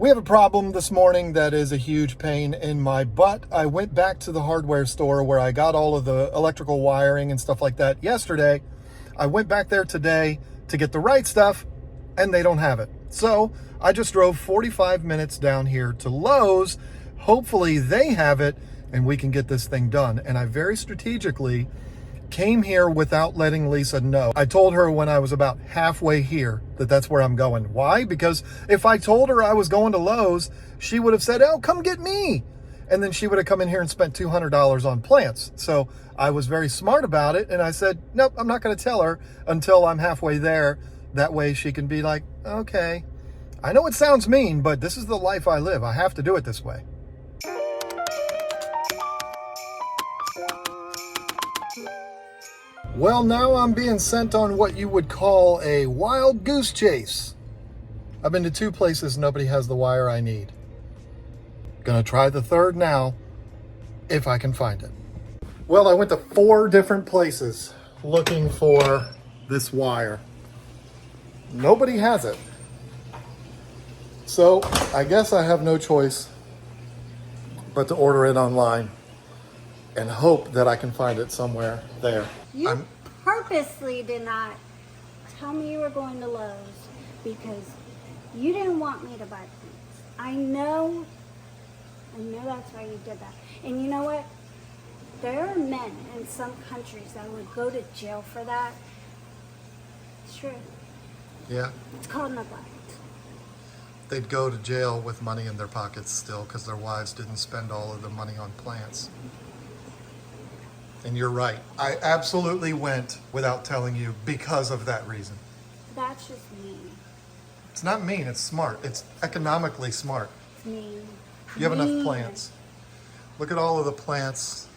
We have a problem this morning that is a huge pain in my butt. I went back to the hardware store where I got all of the electrical wiring and stuff like that yesterday. I went back there today to get the right stuff, and they don't have it. So I just drove 45 minutes down here to Lowe's. Hopefully they have it and we can get this thing done. And I very strategically came here without letting Lisa know. I told her when I was about halfway here that that's where I'm going. Why? Because if I told her I was going to Lowe's, she would have said, oh, come get me. And then she would have come in here and spent $200 on plants. So I was very smart about it. And I said, nope, I'm not going to tell her until I'm halfway there. That way she can be like, okay, I know it sounds mean, but this is the life I live. I have to do it this way. Well, now I'm being sent on what you would call a wild goose chase. I've been to 2 places, nobody has the wire I need. Gonna try the third now, if I can find it. Well, I went to 4 different places looking for this wire. Nobody has it. So I guess I have no choice but to order it online and hope that I can find it somewhere there. You purposely did not tell me you were going to Lowe's because you didn't want me to buy plants. I know that's why you did that. And you know what? There are men in some countries that would go to jail for that. It's true. Yeah. It's called neglect. They'd go to jail with money in their pockets still because their wives didn't spend all of the money on plants. And you're right. I absolutely went without telling you because of that reason. That's just mean. It's not mean, it's smart. It's economically smart. It's mean. You have enough plants. Look at all of the plants.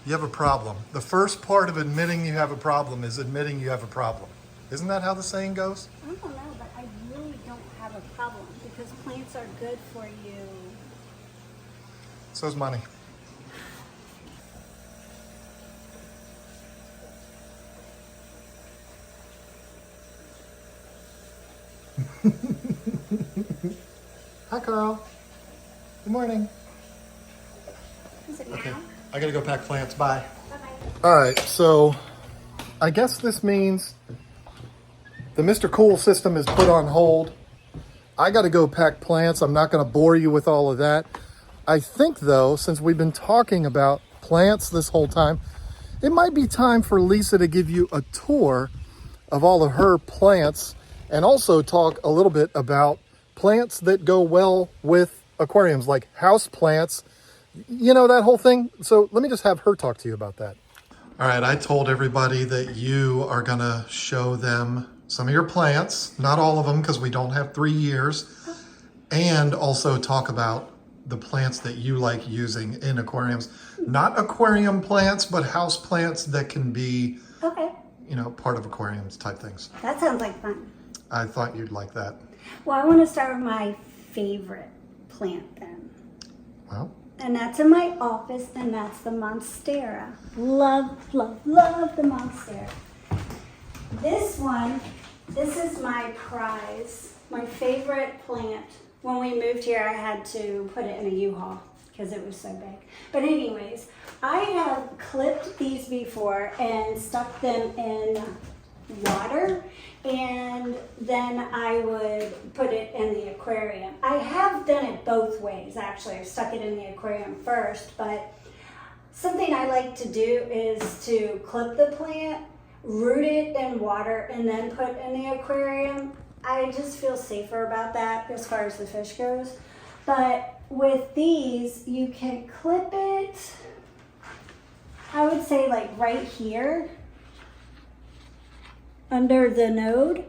You have a problem. The first part of admitting you have a problem is admitting you have a problem. Isn't that how the saying goes? I don't know, but I really don't have a problem because plants are good for you. So's money. Hi, Carl. Good morning. Is it now? Okay, I gotta go pack plants. Bye. Bye-bye. All right, so I guess this means the Mr. Cool system is put on hold. I gotta go pack plants. I'm not gonna bore you with all of that. I think though, since we've been talking about plants this whole time, it might be time for Lisa to give you a tour of all of her plants and also talk a little bit about plants that go well with aquariums, like house plants, you know, that whole thing. So let me just have her talk to you about that. All right, I told everybody that you are gonna show them some of your plants, not all of them because we don't have 3 years, and also talk about the plants that you like using in aquariums. Not aquarium plants, but house plants that can be, Okay. you know, part of aquariums type things. That sounds like fun. I thought you'd like that. Well, I want to start with my favorite plant then. Well, And that's in my office, and that's the Monstera. Love, love, love the Monstera. This one, this is my prize, my favorite plant. When we moved here, I had to put it in a U-Haul because it was so big. But anyways, I have clipped these before and stuck them in water, and then I would put it in the aquarium. I have done it both ways, actually. I've stuck it in the aquarium first, but something I like to do is to clip the plant, root it in water, and then put in the aquarium. I just feel safer about that as far as the fish goes. But with these, you can clip it, I would say like right here, under the node,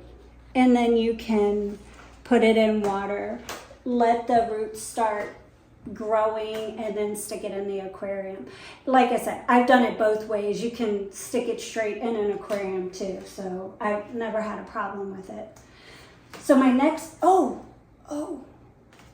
and then you can put it in water, let the roots start growing, and then stick it in the aquarium. Like I said, I've done it both ways. You can stick it straight in an aquarium too, so I've never had a problem with it. So my next,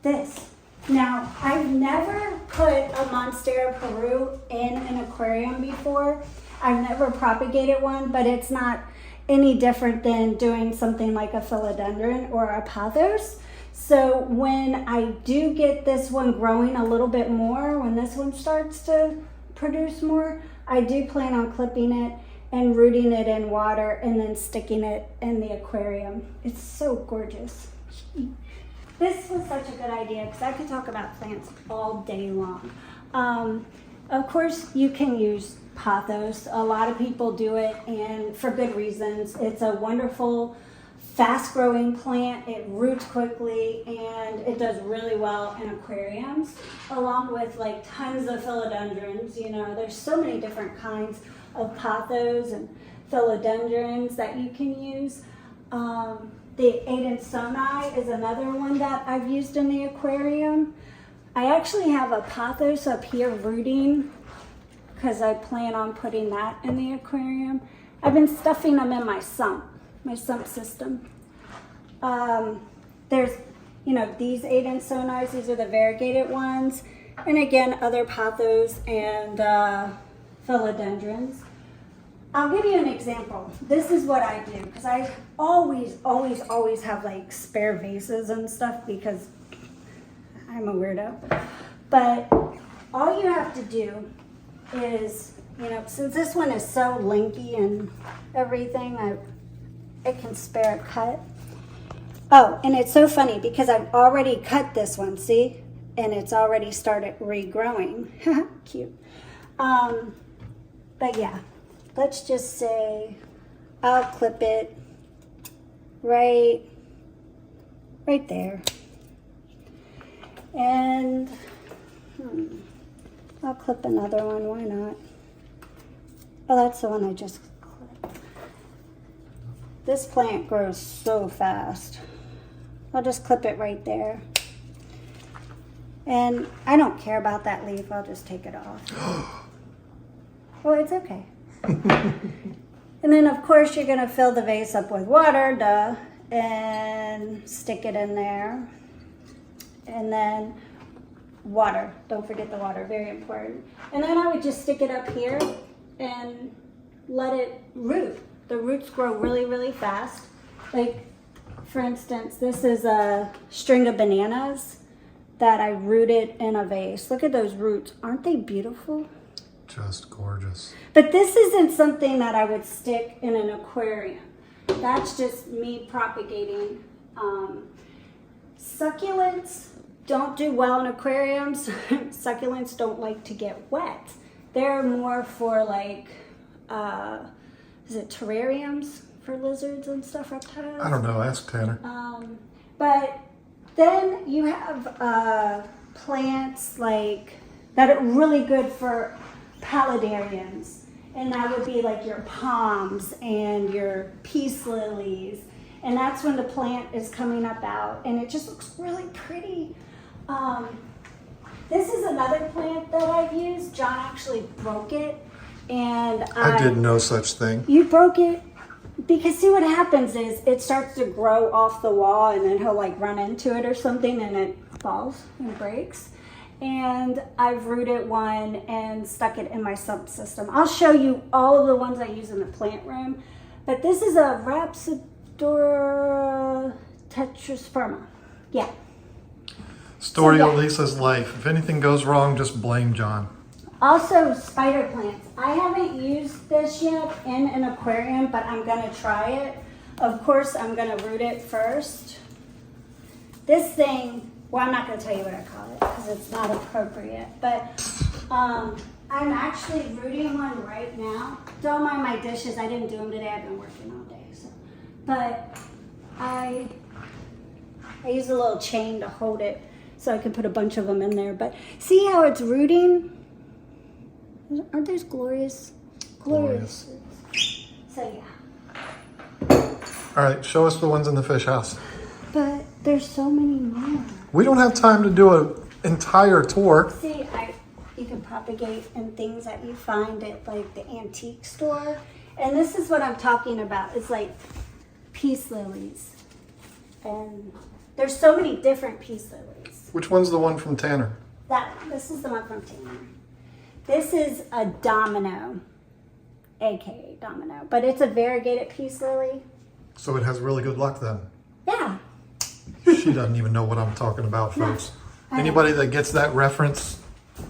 this. Now, I've never put a Monstera Peru in an aquarium before. I've never propagated one, but it's not any different than doing something like a philodendron or a pothos. So when I do get this one growing a little bit more, when this one starts to produce more, I do plan on clipping it and rooting it in water and then sticking it in the aquarium. It's so gorgeous. This was such a good idea because I could talk about plants all day long. Of course, you can use pothos. A lot of people do it, and for good reasons. It's a wonderful, fast-growing plant. It roots quickly, and it does really well in aquariums, along with like tons of philodendrons. You know, there's so many different kinds of pothos and philodendrons that you can use. The Edenton is another one that I've used in the aquarium. I actually have a pothos up here rooting because I plan on putting that in the aquarium. I've been stuffing them in my sump system. There's, you know, these Edenton, these are the variegated ones. And again, other pothos and philodendrons. I'll give you an example. This is what I do because I always have like spare vases and stuff because I'm a weirdo. But all you have to do is, you know, since this one is so linky and everything, I can spare a cut. Oh, and it's so funny because I've already cut this one, see? And it's already started regrowing. Cute. But yeah, let's just say I'll clip it right there. And I'll clip another one, why not? Oh, that's the one I just clipped. This plant grows so fast. I'll just clip it right there. And I don't care about that leaf, I'll just take it off. Well, it's okay. And then of course you're gonna fill the vase up with water, duh, and stick it in there. And then water, don't forget the water, very important. And then I would just stick it up here and let it root. The roots grow really, really fast. Like, for instance, this is a string of bananas that I rooted in a vase. Look at those roots, aren't they beautiful? Just gorgeous. But this isn't something that I would stick in an aquarium. That's just me propagating. Succulents don't do well in aquariums. Succulents don't like to get wet. They're more for like, is it terrariums for lizards and stuff, reptiles? I don't know, ask Tanner. But then you have plants like that are really good for paludarians, and that would be like your palms and your peace lilies, and that's when the plant is coming up out and it just looks really pretty. This is another plant that I've used. John actually broke it, and I did no such thing. You broke it? Because see what happens is it starts to grow off the wall and then he'll like run into it or something and it falls and breaks. And I've rooted one and stuck it in my sump system. I'll show you all of the ones I use in the plant room. But this is a Rhapsodora tetrasperma. Yeah. Story of Lisa's life. If anything goes wrong, just blame John. Also, spider plants. I haven't used this yet in an aquarium, but I'm gonna try it. Of course, I'm gonna root it first. This thing, well, I'm not gonna tell you what I call it because it's not appropriate, but I'm actually rooting one right now. Don't mind my dishes, I didn't do them today, I've been working all day. So. But I use a little chain to hold it so I can put a bunch of them in there. But see how it's rooting? Aren't those glorious? Glorious. So yeah. All right, show us the ones in the fish house. But there's so many more. We don't have time to do an entire tour. See, you can propagate in things that you find at like the antique store. And this is what I'm talking about. It's like peace lilies. And there's so many different peace lilies. Which one's the one from Tanner? This is the one from Tanner. This is a domino, aka domino, but it's a variegated peace lily. So it has really good luck then. Yeah. She She doesn't even know what I'm talking about, folks. No. Anybody that gets that reference,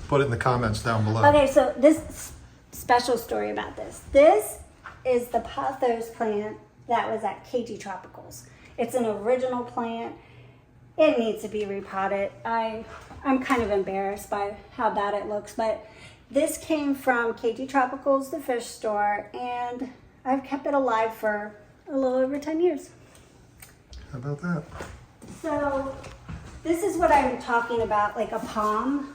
put it in the comments down below. Okay, so this special story about this. This is the pothos plant that was at KGTropicals. It's an original plant. It needs to be repotted. I'm kind of embarrassed by how bad it looks, but this came from KGTropicals, the fish store, and I've kept it alive for a little over 10 years. How about that? So this is what I'm talking about, like a palm.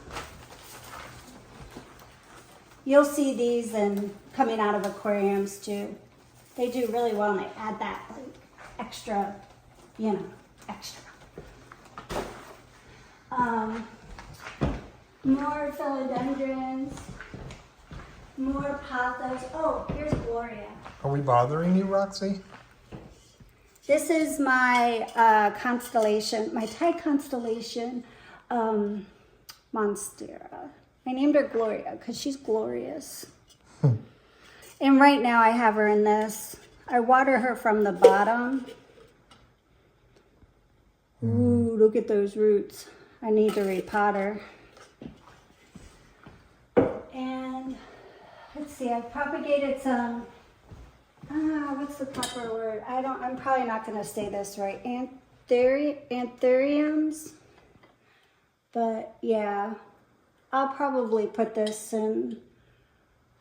You'll see these coming out of aquariums too. They do really well and they add that like extra, extra. More philodendrons, more pothos. Oh, here's Gloria. Are we bothering you, Roxy? This is my constellation, my Thai constellation, Monstera. I named her Gloria because she's glorious. And right now I have her in this. I water her from the bottom. Ooh, look at those roots. I need to repot her. And let's see, I've propagated some, what's the proper word? I'm probably not going to say this right. Anthuriums. But yeah, I'll probably put this in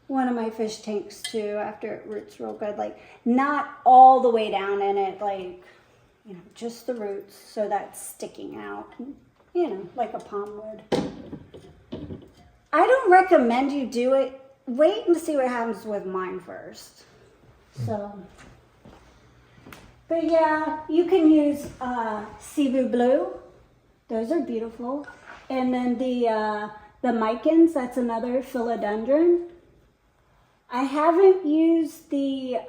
one of my fish tanks too after it roots real good. Like not all the way down in it, like, just the roots so that's sticking out, like a palm would. I don't recommend you do it. Wait and see what happens with mine first. So, but yeah, you can use Cebu Blue. Those are beautiful. And then the Micans, that's another philodendron. I haven't used the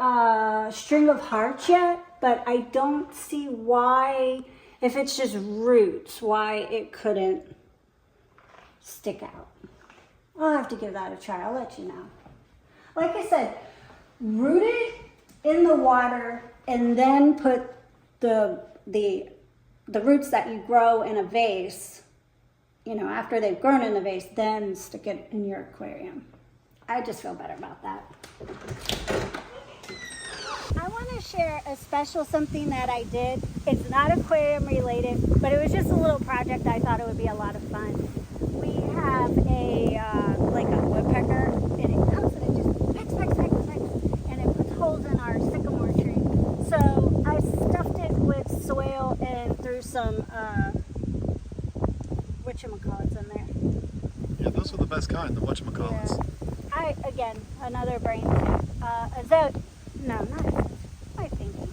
String of Hearts yet, but I don't see why, if it's just roots, why it couldn't stick out. I'll have to give that a try. I'll let you know. Like I said, root it in the water and then put the roots that you grow in a vase, after they've grown in the vase, then stick it in your aquarium. I just feel better about that. I want to share a special something that I did. It's not aquarium related, but it was just a little project. I thought it would be a lot of fun. We have like a woodpecker, and it comes and it just pecks, and it puts holes in our sycamore tree. So I stuffed it with soil and threw some whatchamacallits in there. Yeah, those are the best kind, the whatchamacallits. Yeah. Again, another brain tip. No, not what am I thinking?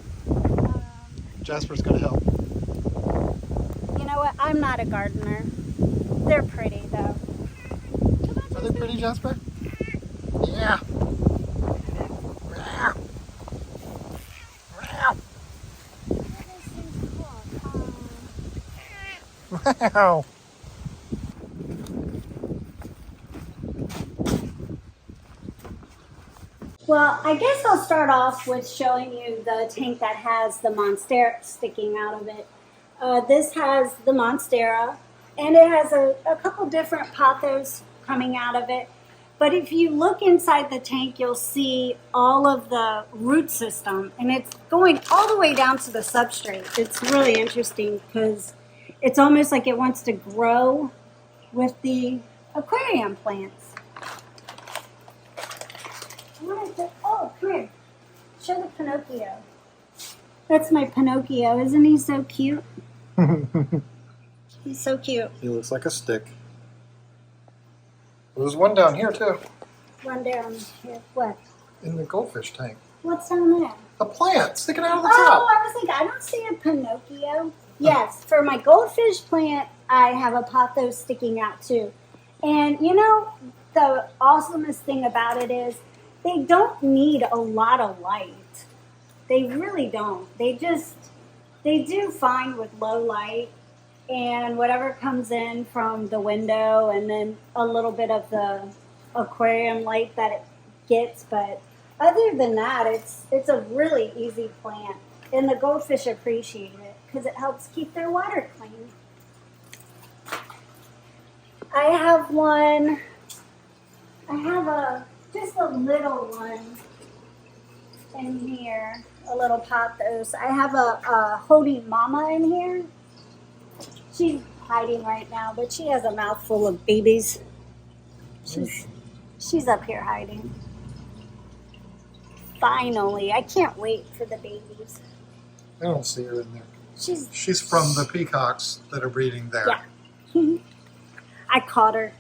Jasper's gonna help. You know what? I'm not a gardener. They're pretty though. Are they pretty, Jasper? Yeah. Wow. Well, I guess I'll start off with showing you the tank that has the Monstera sticking out of it. This has the Monstera, and it has a couple different pothos coming out of it. But if you look inside the tank, you'll see all of the root system, and it's going all the way down to the substrate. It's really interesting because it's almost like it wants to grow with the aquarium plants. Oh, come here. Show the Pinocchio. That's my Pinocchio. Isn't he so cute? He's so cute. He looks like a stick. There's one down here too. One down here. What? In the goldfish tank. What's down there? A plant sticking out of the Oh, top. I was thinking, I don't see a Pinocchio. Yes, for my goldfish plant, I have a pothos sticking out too. And the awesomest thing about it is they don't need a lot of light. They really don't. They do fine with low light and whatever comes in from the window and then a little bit of the aquarium light that it gets. But other than that, it's a really easy plant and the goldfish appreciate it. because it helps keep their water clean. I have one, just a little one in here, a little pothos. I have a holding mama in here. She's hiding right now, but she has a mouthful of babies. She's up here hiding. Finally, I can't wait for the babies. I don't see her in there. She's from the peacocks that are breeding there. Yeah. I caught her.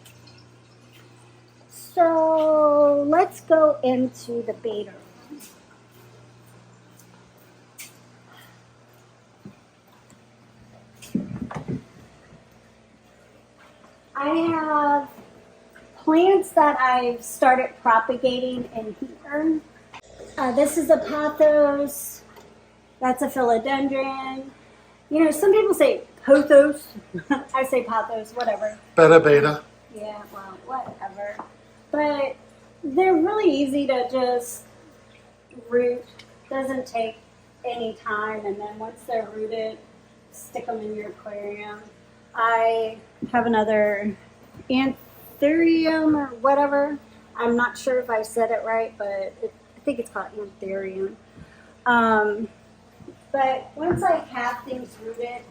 So let's go into the beta room. I have plants that I've started propagating in here. This is a pothos. That's a philodendron. You know, some people say pothos. I say pothos, whatever. Beta. Yeah, well, whatever. But they're really easy to just root. Doesn't take any time. And then once they're rooted, stick them in your aquarium. I have another anthurium or whatever. I'm not sure if I said it right, but I think it's called anthurium. But once I have things rooted,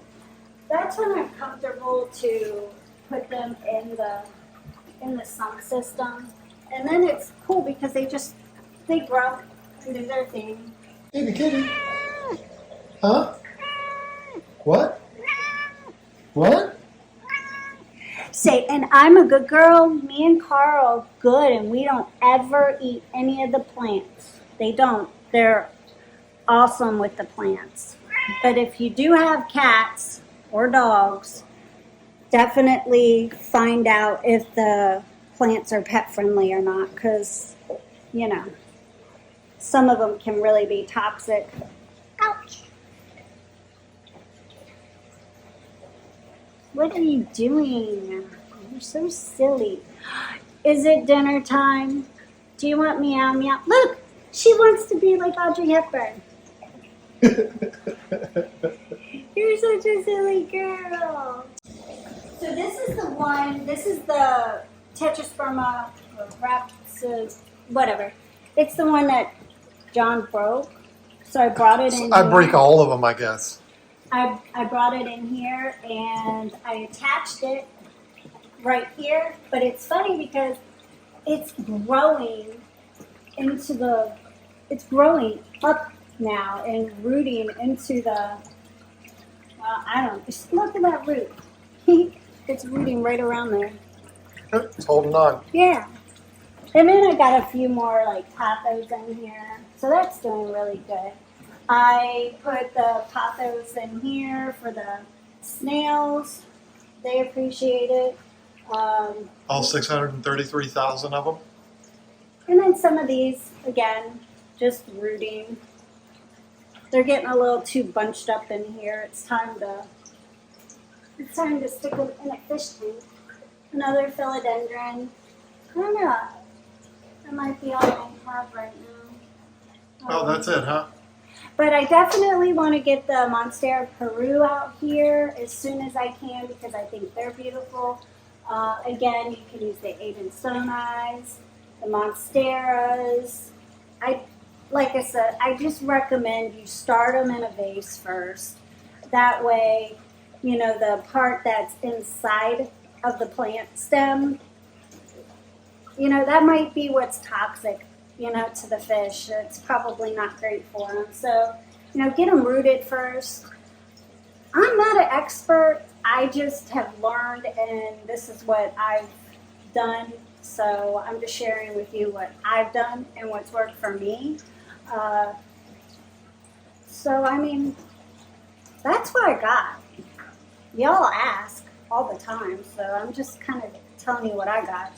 that's when I'm comfortable to put them in the sun system. And then it's cool because they grow and do their thing. Hey, the kitty. Huh? What? What? Say, and I'm a good girl. Me and Carl are good, and we don't ever eat any of the plants. They don't. They're awesome with the plants. But if you do have cats or dogs, definitely find out if the plants are pet friendly or not, because, you know, some of them can really be toxic. Ouch. What are you doing? You're so silly. Is it dinner time? Do you want meow meow? Look, she wants to be like Audrey Hepburn. You're such a silly girl. So this is the Tetrasperma or Rhapsody, whatever. It's the one that John broke. So I brought it in. I break all of them, I guess. I brought it in here and I attached it right here, but it's funny because it's growing it's growing up now and rooting into just look at that root. It's rooting right around there. It's holding on. Yeah. And then I got a few more like pothos in here, so that's doing really good. I put the pothos in here for the snails. They appreciate it. All 633,000 of them? And then some of these, again, just rooting. They're getting a little too bunched up in here. It's time to stick them in a fish tank. Another philodendron. I don't know. That might be all I have right now. Oh, that's it, huh? But I definitely want to get the Monstera Peru out here as soon as I can because I think they're beautiful. Again, you can use the Edenton, the Monsteras. Like I said, I just recommend you start them in a vase first. That way, you know, the part that's inside of the plant stem, you know, that might be what's toxic, you know, to the fish. It's probably not great for them. So, you know, get them rooted first. I'm not an expert. I just have learned, and this is what I've done. So I'm just sharing with you what I've done and what's worked for me. So, I mean, that's what I got. Y'all ask all the time, so I'm just kind of telling you what I got.